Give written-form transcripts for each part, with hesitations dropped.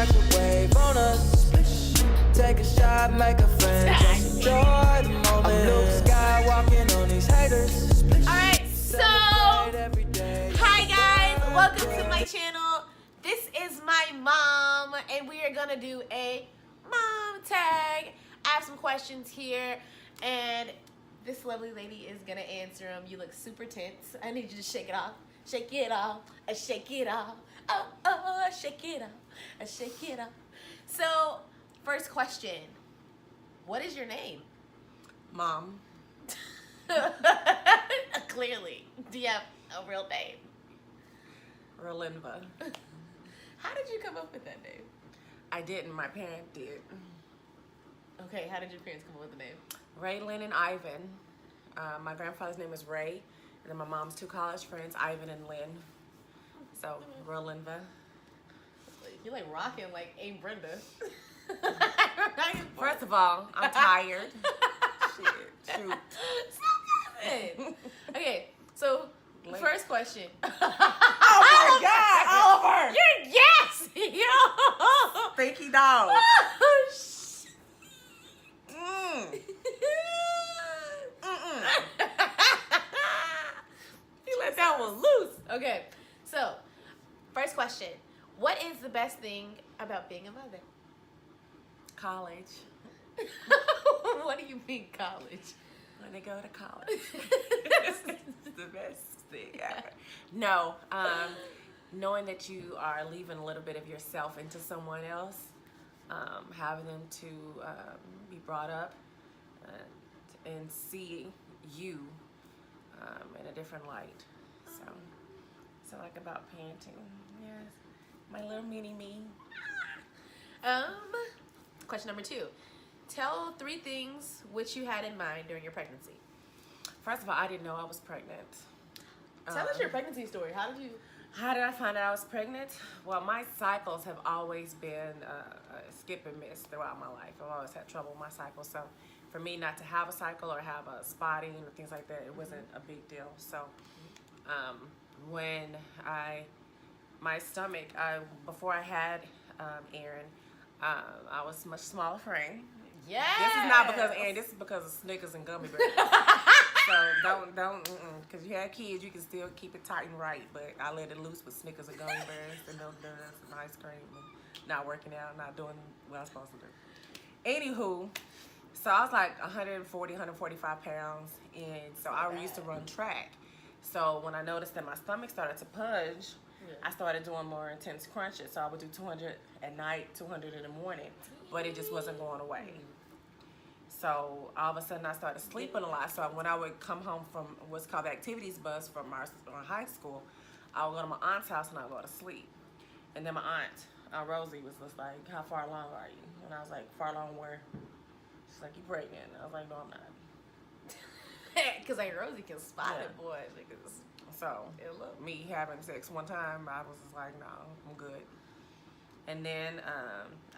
catch a wave on us. Take a shot, make a friend, just enjoy the moment. I'm Luke Skywalking on these haters. Alright, so hi guys, welcome to my channel. This is my mom, and we are gonna do a mom tag. I have some questions here, and this lovely lady is gonna answer them. You look super tense. I need you to shake it off. Shake it off. Shake it off. Oh, shake it off. Shake it off. So, first question. What is your name? Mom. Clearly. Do you have a real name? Rolinva. How did you come up with that name? I didn't. My parents did. Okay, how did your parents come up with the name? Raylan and Ivan. My grandfather's name is Ray. And then my mom's two college friends, Ivan and Lynn. So, Rolinva. You're like rocking like Aunt Brenda. First of all, I'm tired. Shit. Shoot. Stop it. Okay, so first question. Oh my God, Oliver! You're yes! Yo! Stinky dog. Oh, You let that one loose. Okay, so first question. What is the best thing about being a mother? College. What do you mean college? When they go to college. It's the best thing ever. No, knowing that you are leaving a little bit of yourself into someone else, having them to be brought up and see you in a different light. So like about parenting. Yes, my little mini me. Question number 2. Tell 3 things which you had in mind during your pregnancy. First of all, I didn't know I was pregnant. Tell us your pregnancy story. How did I find out I was pregnant? Well, my cycles have always been skip and miss throughout my life. I've always had trouble with my cycles. So for me not to have a cycle or have a spotting or things like that, it wasn't a big deal. So when my stomach, before I had Aaron, I was much smaller frame. Yeah. This is not because of Aaron. This is because of Snickers and gummy bears. So don't, because you have kids, you can still keep it tight and right. But I let it loose with Snickers and gummy bears and milk donuts and ice cream and not working out, not doing what I'm supposed to do. Anywho, so I was like 140, 145 pounds, and so I used to run track. So when I noticed that my stomach started to pudge, I started doing more intense crunches. So I would do 200 at night, 200 in the morning, but it just wasn't going away. So all of a sudden I started sleeping a lot. So when I would come home from what's called the activities bus from our high school, I would go to my aunt's house and I would go to sleep. And then my aunt, Rosie, was just like, how far along are you? And I was like, far along where? She's like, you pregnant? I was like, no, I'm not. Because like Rosie can spot it, boy. So me having sex one time, I was just like, no, I'm good. And then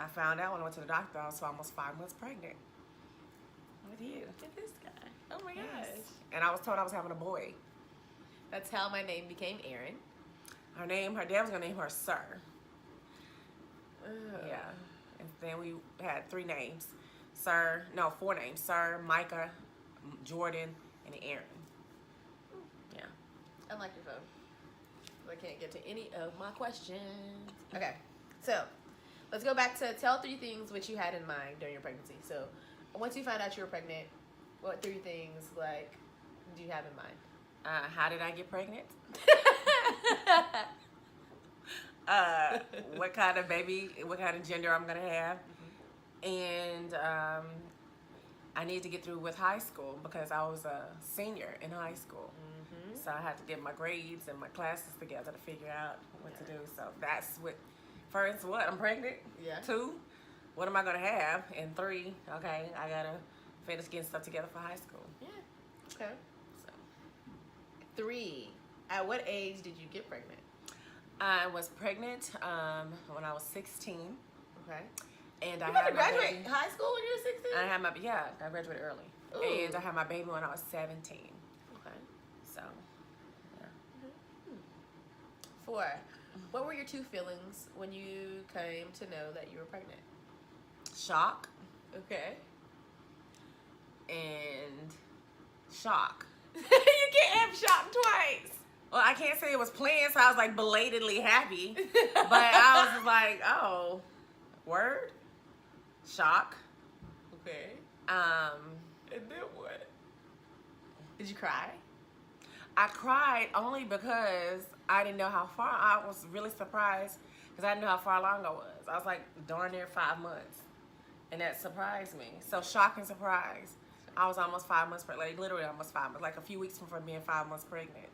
I found out when I went to the doctor, I was almost 5 months pregnant. With you. With this guy. Oh my gosh. And I was told I was having a boy. That's how my name became Aaron. Her dad was gonna name her Sir. Yeah. And then we had 3 names. 4 names. Sir, Micah, Jordan, and Aaron. Yeah. Unlike your phone. I can't get to any of my questions. Okay. So let's go back to tell 3 things which you had in mind during your pregnancy. So once you found out you were pregnant, what 3 things do you have in mind? How did I get pregnant? What kind of baby, what kind of gender I'm gonna have, and I need to get through with high school because I was a senior in high school. So I had to get my grades and my classes together to figure out what to do. So that's what. First, I'm pregnant. Yeah. 2, what am I gonna have? And 3, okay, I gotta finish getting stuff together for high school. Yeah. Okay. So 3, at what age did you get pregnant? I was pregnant when I was 16. Okay. And you had to graduate high school when you were 16? I graduated early. Ooh. And I had my baby when I was 17. Okay. So, yeah. 4, What were your two feelings when you came to know that you were pregnant? Shock Okay. and shock. You can't have shock twice. Well, I can't say it was planned, so I was like belatedly happy. But I was just like, oh, word? Shock. Okay. Um, And then what? Did you cry? I cried only because I didn't know how far. I was really surprised because I didn't know how far along I was. I was like darn near 5 months. And that surprised me. So shock and surprise. I was almost 5 months pregnant, like literally almost 5 months, like a few weeks from being 5 months pregnant.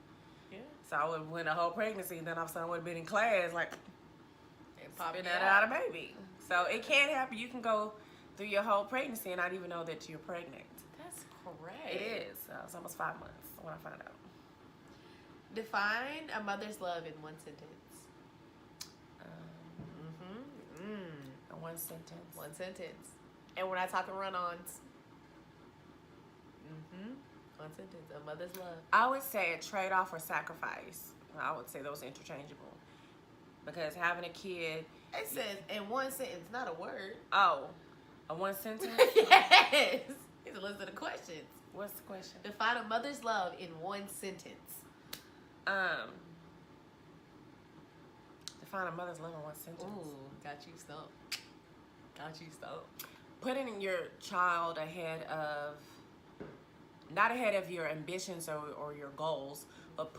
Yeah. So I would win a whole pregnancy, and then all of a sudden I would have been in class, like, And pop spit it that out a baby. So it can happen. You can go through your whole pregnancy and not even know that you're pregnant. That's correct. It is. So it's almost 5 months when I found out. Define a mother's love in one sentence. One sentence. One sentence. And we're not talking run-ons. One sentence. A mother's love. I would say a trade-off or sacrifice. I would say those are interchangeable. Because having a kid... It says in one sentence, not a word. Oh, a one sentence? Yes. It's a list of the questions. What's the question? Define a mother's love in one sentence. Define a mother's love in one sentence. Ooh, got you stumped. Got you stumped. Putting your child ahead of, not ahead of your ambitions or your goals, but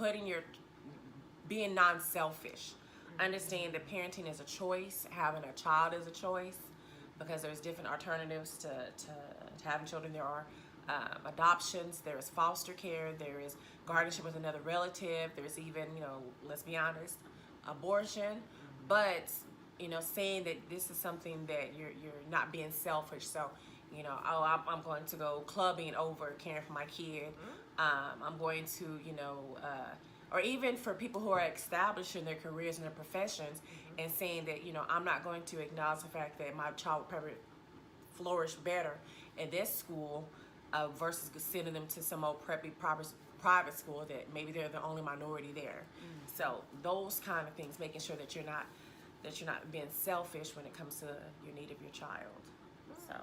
being non-selfish. Understand that parenting is a choice, having a child is a choice, because there's different alternatives to having children. There are adoptions, there is foster care, there is guardianship with another relative, there's even, let's be honest, abortion. But saying that this is something that you're not being selfish. So, I'm going to go clubbing over caring for my kid. I'm going to, or even for people who are established in their careers and their professions, and saying that, I'm not going to acknowledge the fact that my child will probably flourish better in this school versus sending them to some old preppy private school that maybe they're the only minority there. So those kind of things, making sure that you're not being selfish when it comes to your need of your child. So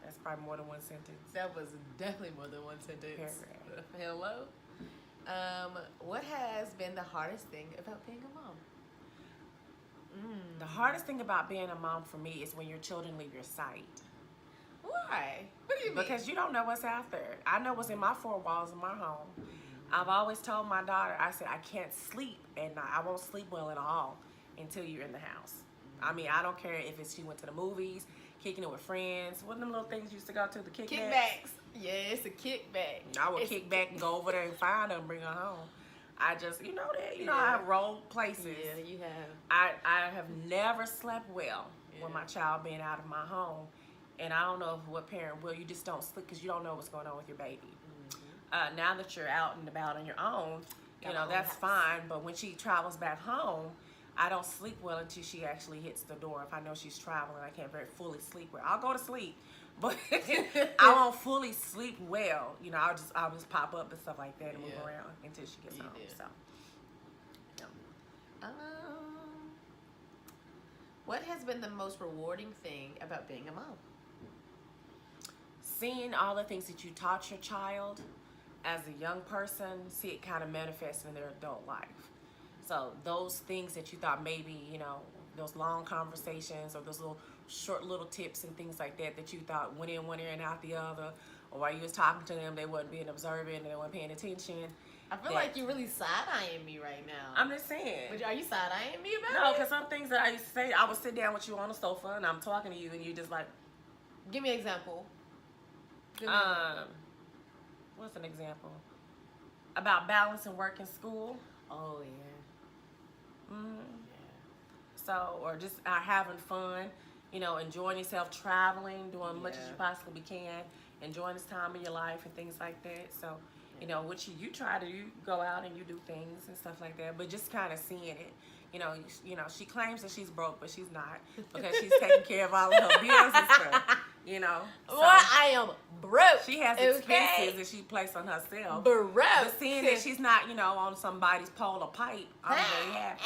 that's probably more than one sentence. That was definitely more than one sentence. Paragraph. Hello. What has been the hardest thing about being a mom? The hardest thing about being a mom for me is when your children leave your sight. Why? What do you mean? Because you don't know what's out there. I know what's in my four walls in my home. I've always told my daughter, I said, I can't sleep at night. I won't sleep well at all until you're in the house. I mean, I don't care if she went to the movies, kicking it with friends. What them little things you used to go to, the kickbacks? Kickbacks. Yeah, it's a kickback. I would kick back and go over there and find her and bring her home. I just, I have role places. Yeah, you have. I have never slept well with my child being out of my home. And I don't know what parent will. You just don't sleep because you don't know what's going on with your baby. Now that you're out and about on your own, that's fine. But when she travels back home, I don't sleep well until she actually hits the door. If I know she's traveling, I can't very fully sleep well. I'll go to sleep, but I won't fully sleep well. I'll just pop up and stuff like that and move around until she gets home. So, what has been the most rewarding thing about being a mom? Seeing all the things that you taught your child as a young person, see it kind of manifest in their adult life. So those things that you thought maybe, those long conversations or those short little tips and things like that you thought went in one ear and out the other, or while you was talking to them, they wasn't being observant and they weren't paying attention. I feel like you're really side-eyeing me right now. I'm just saying. But are you side-eyeing me about it? No, because some things that I used to say, I would sit down with you on the sofa and I'm talking to you and you just like... Give me an example. What's an example? About balancing work and school. Oh, yeah. So, or just having fun, enjoying yourself, traveling, doing as much as you possibly can, enjoying this time of your life and things like that. So, what you try to do, go out and you do things and stuff like that, but just kind of seeing it. She claims that she's broke, but she's not, because she's taking care of all of her bills and stuff. Well, I am broke. She has expenses that she placed on herself. Broke. But seeing that she's not, on somebody's pole or pipe, I'm very happy.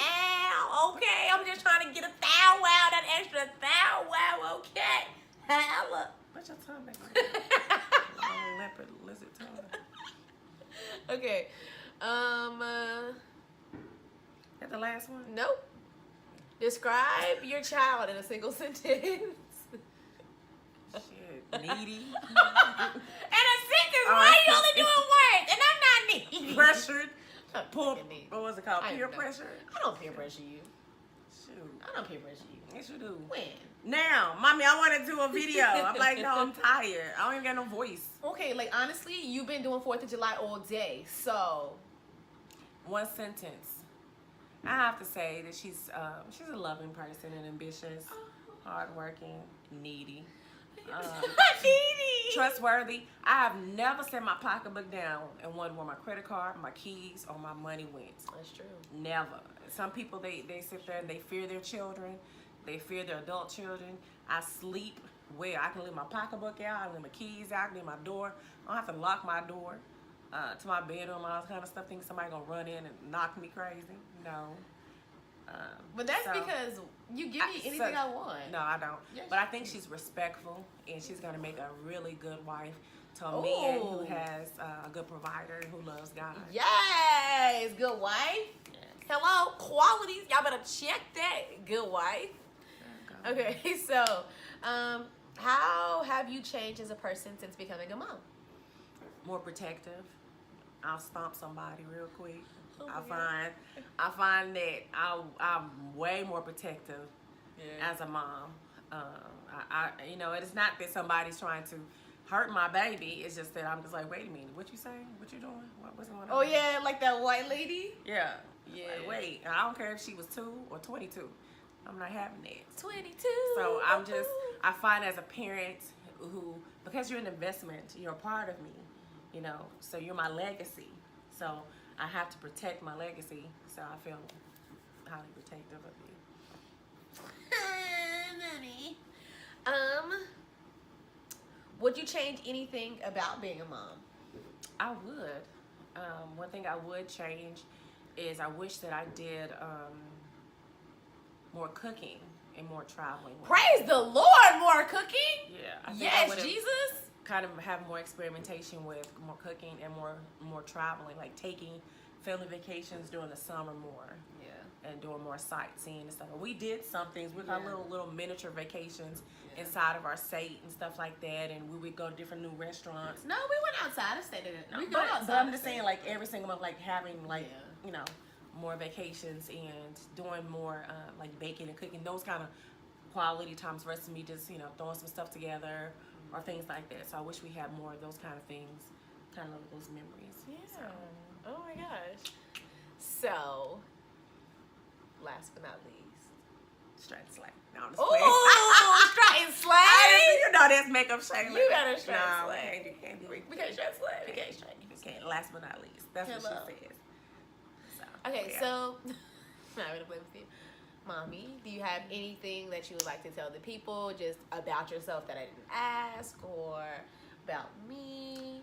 Okay, I'm just trying to get a thou wow, that extra thou wow, okay. Holla. What's your tongue back? Long leopard lizard tongue. Okay. That the last one? Nope. Describe your child in a single sentence. Shit, needy. In a sentence, why are you only doing words? And I'm not needy. Pressured. What What was it called? Peer pressure? I don't peer pressure you. Shoot. I don't peer pressure you. Yes, you do. When? Now, mommy, I want to do a video. I'm like, no, I'm tired. I don't even got no voice. Okay, like honestly, you've been doing 4th of July all day, so. One sentence. I have to say that she's a loving person and ambitious, hardworking, needy. Needy. Trustworthy. I have never set my pocketbook down and wondered where my credit card, my keys, or my money went. That's true. Never. Some people, they sit there and they fear their children. They fear their adult children. I sleep well. I can leave my pocketbook out. I can leave my keys out. I can leave my door. I don't have to lock my door to my bedroom, all that kind of stuff. Think somebody gonna run in and knock me crazy. No. But that's because you give me anything I want. No, I don't. Yes, but I think she's respectful, and she's gonna make a really good wife to a man who has a good provider and who loves God. Yes, good wife. Yes. Hello, qualities. Y'all better check that. Good wife. Okay, so how have you changed as a person since becoming a mom? More protective. I'll stomp somebody real quick. Oh I find that I'm way more protective as a mom. It's not that somebody's trying to hurt my baby. It's just that I'm just like, wait a minute, what you saying? What you doing? What's going on? Oh yeah, like that white lady. Yeah. Yeah. Like, wait, I don't care if she was 2 or 22. I'm not having that. 22. So I find as a parent who, because you're an investment, you're a part of me, so you're my legacy. So I have to protect my legacy. So I feel highly protective of you. Mommy. Would you change anything about being a mom? I would. One thing I would change is I wish that I did more cooking and more traveling. Praise the Lord, more cooking. Yeah. I think Yes, Jesus. Kind of have more experimentation with more cooking and more traveling, like taking family vacations during the summer more. Yeah. And doing more sightseeing and stuff. We did some things. We got little miniature vacations inside of our state and stuff like that, and we would go to different new restaurants. No, we went outside of state. But I'm just saying, like every single month, like having more vacations and doing more like baking and cooking, those kind of quality times versus me just throwing some stuff together or things like that. So I wish we had more of those kind of things, kind of those memories. Yeah. So. Oh my gosh. So, last but not least, Straight slay. No, I'm just ooh, playing. straight and slay. That's makeup shame. You gotta straight no, slay. You can't do it. We can't straight slay. We can't straight. You can't. Last but not least. That's what she says. So, Okay, so I'm gonna play with you. Mommy, do you have anything that you would like to tell the people just about yourself that I didn't ask, or about me?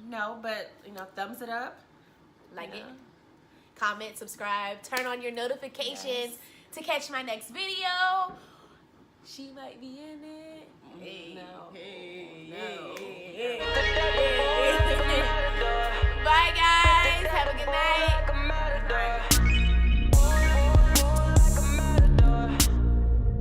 No, but thumbs it up. Like it. Comment, subscribe, turn on your notifications to catch my next video. She might be in it.